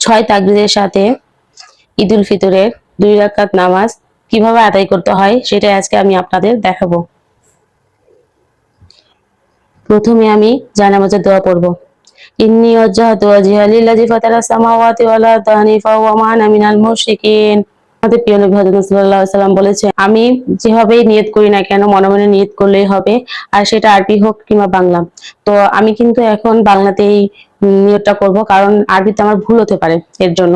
6 তাকবীরের সাথে ঈদুল ফিতরের 2 রাকাত নামাজ কিভাবে আদায় করতে হয় সেটাই আজকে আমি আপনাদের দেখাবো। প্রথমে আমি জানাজার দোয়া পড়ব। ইন্নী ওয়াজ্জাহতু ওয়াজহিয়া লিল্লাযী ফাতারাস সামাওয়াতি ওয়াল আরদা হানিফা ওয়া মা আনা মিনাল মুশরিকিন। আমাদের প্রিয় নবী হযরত সাল্লাল্লাহু আলাইহি ওয়াসাল্লাম বলেছেন, আমি যেভাবেই নিয়ত করি না কেন মনে মনে নিয়ত করলেই হবে, আর সেটা আরবি হোক কিংবা বাংলা। তো আমি কিন্তু এখন বাংলাতেই নিয়তটা করব, কারণ আরবিতে আমার ভুল হতে পারে, এর জন্য।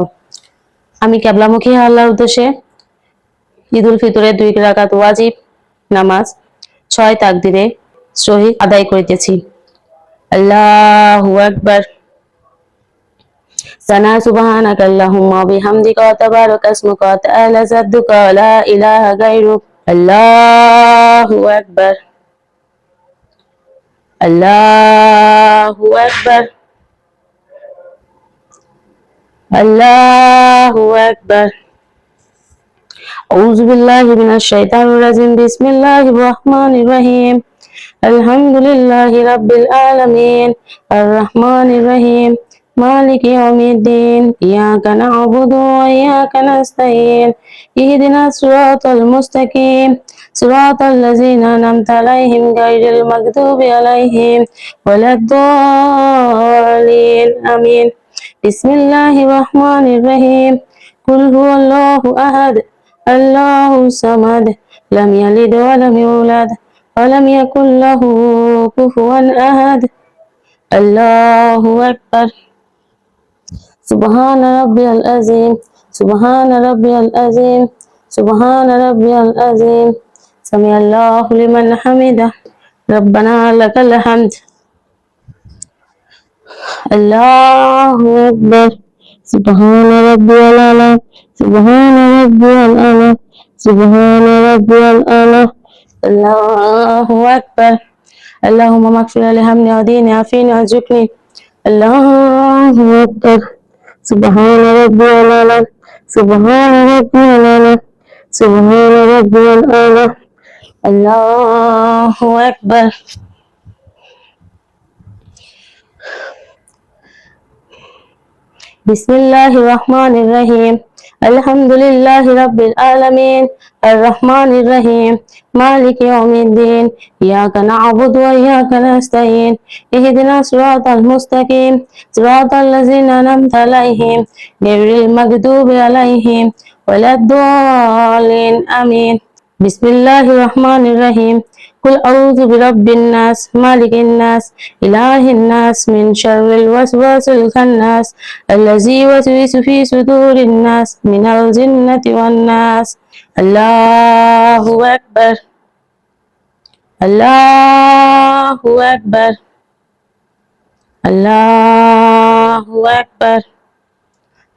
আমি কিবলামুখী আল্লাহর উদ্দেশ্যে ঈদুল ফিতরের 2 রাকাত ওয়াজিব নামাজ 6 তাকবীরে সহিত আদায় করিতেছি। আল্লাহু আকবার। সানা সুবহানাকা আল্লাহুম্মা ওয়া বিহামদিকা ওয়া তাবারাকা ইসমুকা ওয়া তাআলা জাদ্দুকা ওয়া লা ইলাহা গায়রুক। আল্লাহু আকবার। আল্লাহু আকবার। আল্লাহু আকবার। আউযু বিল্লাহি মিনাশ শাইতানির রাজিম। বিসমিল্লাহির রহমানির রহিম। আলহামদুলিল্লাহি রাব্বিল আলামিন। আর রহমানির রহিম। মালিকি ইয়াউমিদ্দিন। ইয়াকা না'বুদু ওয়া ইয়াকা নাস্তাইন। ইহদিনাস সিরাতাল মুস্তাকিম। সিরাতাল লাযিনা আন'আমতা আলাইহিম গায়রিল মাগদুবি আলাইহিম ওয়ালাদ-দাল্লিন। আমিন। বিসমিল্লাহির রহমানির রহিম। কুল হুয়াল্লাহু আহাদ। আল্লাহুস সামাদ। লাম ইয়ালিদ ওয়া লাম ইউলাদ ওয়া লাম ইয়াকুল লাহু কুফুওয়ান আহাদ। আল্লাহু আকবার। সুবহান রাব্বিয়াল আযীম। সুবহান রাব্বিয়াল আযীম। সুবহান রাব্বিয়াল আযীম। সামিআল্লাহু লিমান হামিদাহ। রব্বানা লাকাল হামদ। আল্লাহু আকবার। সুবহান রাব্বিয়াল আলা। সুবহান রাব্বিয়াল আলা। সুবহান রাব্বিয়াল আলা। আল্লাহু আকবার। اللهم اغفر لهمني وديني عافيني وارزقني. الله أكبر. سبحان ربي الأعلى. سبحان ربي الأعلى. سبحان ربي الأعلى. الله أكبر. بسم الله الرحمن الرحيم. الحمد لله رب العالمين. الرحمن الرحيم. مالك يوم الدين. إياك نعبد وإياك نستعين. اهدنا الصراط المستقيم. صراط الذين أنعمت عليهم غير المغضوب عليهم ولا الضالين. آمين. بسم الله الرحمن الرحيم. قل أعوذ برب الناس مالك الناس إله الناس من شر الوسواس الخناس الذي يوسوس في صدور الناس من الجنة والناس. الله أكبر. الله أكبر. الله أكبر.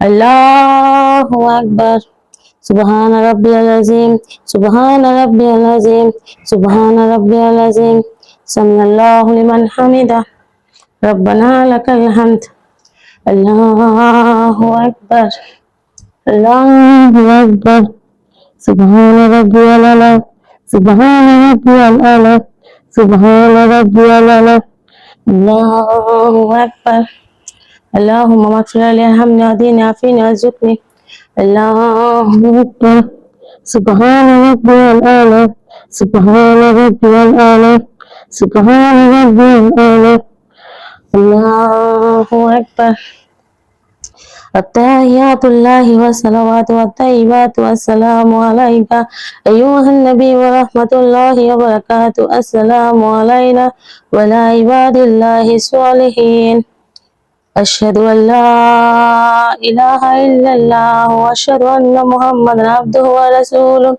الله أكبر. سبحان ربي العظيم. سبحان ربي العظيم. سبحان ربي العظيم. سمع الله لمن حمده. ربنا لك الحمد. الله أكبر. الله أكبر. سبحان ربي الأعلى. سبحان ربي الأعلى. سبحان ربي الأعلى. الله أكبر. اللهم اغفر لي همي وديني عافيني وارزقني. الله أكبر. سبحان ربي الأعلى. سبحان ربي الأعلى. سبحان ربي الأعلى. الله أكبر. التحيات الله والصلوات والطيبات والسلام عليك أيها النبي ورحمة الله وبركاته. السلام علينا وعلى عباد الله الصالحين. أشهد أن لا إله إلا الله وأشهد أن محمدا عبده ورسوله.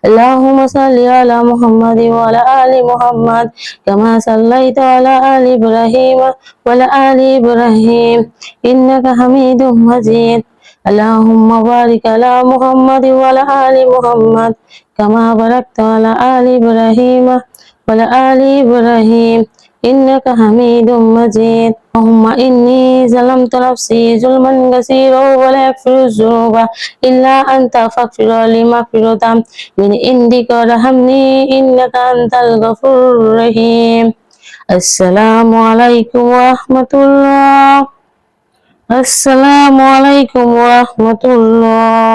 اللهم صل على محمد وعلى آل محمد كما صليت على آل إبراهيم وعلى آل إبراهيم إنك حميد مجيد. اللهم بارك على محمد وعلى آل محمد كما باركت على آل إبراهيم وعلى آل إبراهيم إنك حميد مجيد. اللهم إني ظلمت نفسي ظلما كثيرا ولا يغفر الذنوب إلا أنت فاغفر لي مغفرة من عندك وارحمني إنك أنت الغفور الرحيم. السلام عليكم ورحمة الله আসসালামু আলাইকুম ওয়া রাহমাতুল্লাহ।